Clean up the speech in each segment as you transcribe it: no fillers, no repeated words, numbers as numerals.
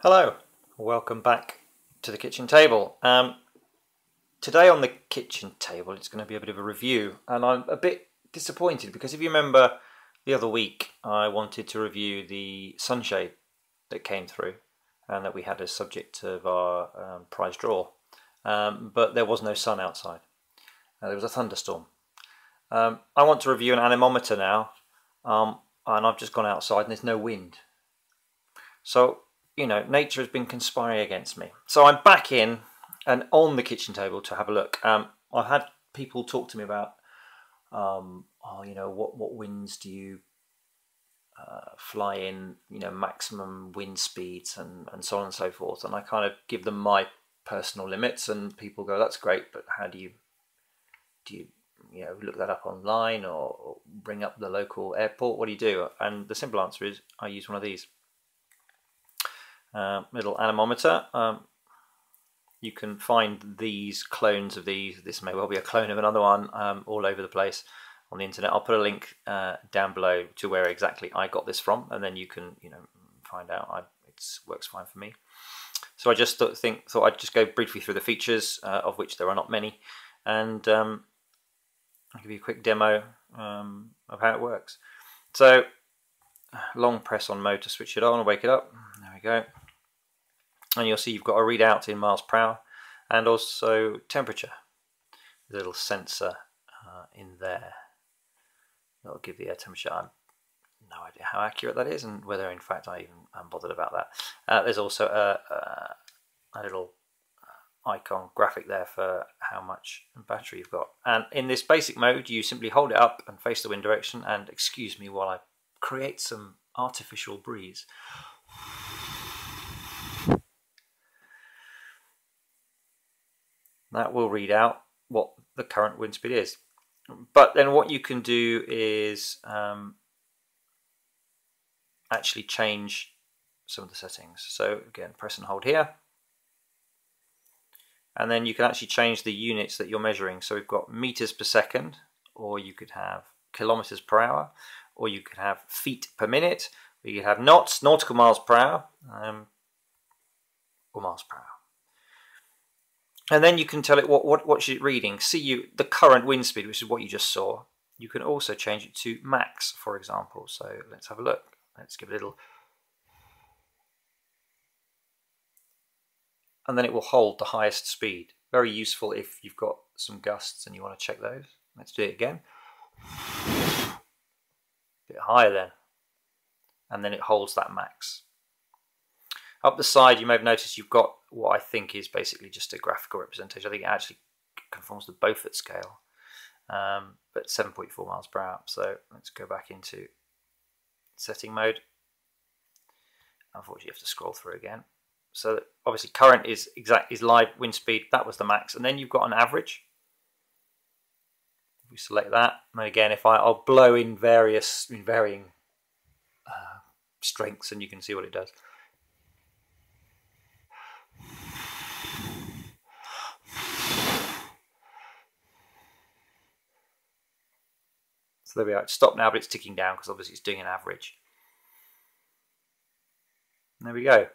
Hello, welcome back to the kitchen table. Today on the kitchen table it's going to be a bit of a review, and I'm a bit disappointed because if you remember the other week I wanted to review the sunshade that came through and that we had as subject of our prize draw, but there was no sun outside. There was a thunderstorm. I want to review an anemometer now, and I've just gone outside and there's no wind. So you know, nature has been conspiring against me. So I'm back in and on the kitchen table to have a look. I've had people talk to me about, you know, what winds do you fly in, you know, maximum wind speeds and so on and so forth. And I kind of give them my personal limits, and people go, that's great, but how do you look that up online or bring up the local airport? What do you do? And the simple answer is I use one of these. Little anemometer. You can find these clones of these. This may well be a clone of another one all over the place on the internet. I'll put a link down below to where exactly I got this from, and then you can find out. It works fine for me. So I just thought I'd just go briefly through the features, of which there are not many, and I'll give you a quick demo of how it works. So long press on mode to switch it on and wake it up. There we go. And you'll see you've got a readout in miles per hour and also temperature. There's a little sensor in there that'll give the air temperature. I've no idea how accurate that is and whether in fact I even am bothered about that. There's also a little icon graphic there for how much battery you've got. And in this basic mode you simply hold it up and face the wind direction, and excuse me while I create some artificial breeze. That will read out what the current wind speed is. But then what you can do is actually change some of the settings. So again, press and hold here. And then you can actually change the units that you're measuring. So we've got meters per second, or you could have kilometers per hour, or you could have feet per minute, or you could have knots, nautical miles per hour, or miles per hour. And then you can tell it what's it reading. See the current wind speed, which is what you just saw. You can also change it to max, for example. So let's have a look. Let's give it a little. And then it will hold the highest speed. Very useful if you've got some gusts and you want to check those. Let's do it again. A bit higher then. And then it holds that max. Up the side, you may have noticed you've got what I think is basically just a graphical representation. I think it actually conforms to Beaufort scale, but 7.4 miles per hour. So let's go back into setting mode. Unfortunately, you have to scroll through again. So obviously, current is live wind speed. That was the max, and then you've got an average. If we select that, and again, I'll blow in varying strengths, and you can see what it does. So there we are. It's stopped now, but it's ticking down because obviously it's doing an average. And there we go.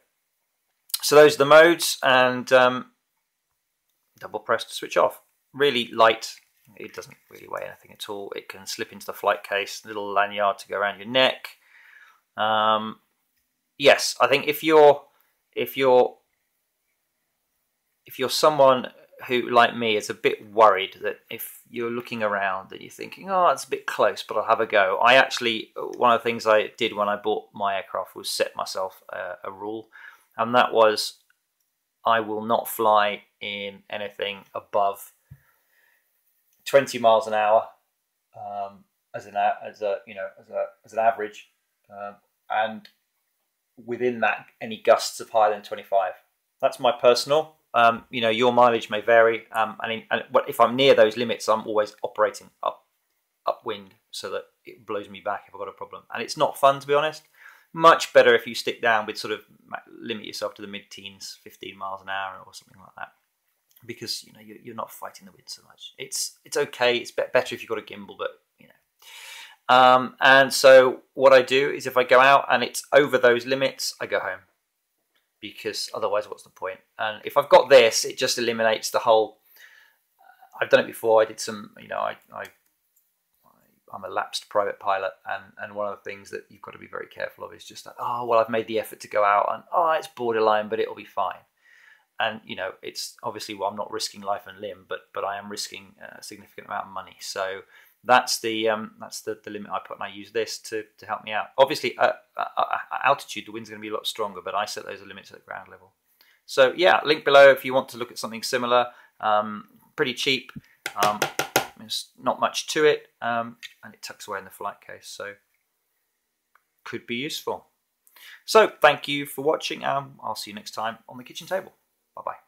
So those are the modes, and double press to switch off. Really light. It doesn't really weigh anything at all. It can slip into the flight case. Little lanyard to go around your neck. Yes, I think if you're someone who, like me, is a bit worried that if you're looking around that you're thinking, oh, it's a bit close, but I'll have a go. One of the things I did when I bought my aircraft was set myself a rule, and that was I will not fly in anything above 20 miles an hour as an average, and within that, any gusts of higher than 25. That's my personal. Your mileage may vary, but if I'm near those limits, I'm always operating upwind so that it blows me back if I've got a problem. And it's not fun, to be honest. Much better if you stick down with sort of limit yourself to the mid-teens, 15 miles an hour or something like that, because you're not fighting the wind so much. It's okay. It's better if you've got a gimbal, but and so what I do is if I go out and it's over those limits, I go home. because otherwise what's the point? And if I've got this, it just eliminates the whole, I've done it before, I did some, you know, I'm a lapsed private pilot, and one of the things that you've got to be very careful of is just that, oh, well, I've made the effort to go out, and oh, it's borderline, but it'll be fine. And, you know, it's obviously, well, I'm not risking life and limb, but I am risking a significant amount of money. So that's the limit I put, and I use this to help me out. Obviously, at altitude, the wind's going to be a lot stronger, but I set those limits at ground level. So yeah, link below if you want to look at something similar. Pretty cheap. There's not much to it, and it tucks away in the flight case, so could be useful. So thank you for watching. I'll see you next time on the kitchen table. Bye bye.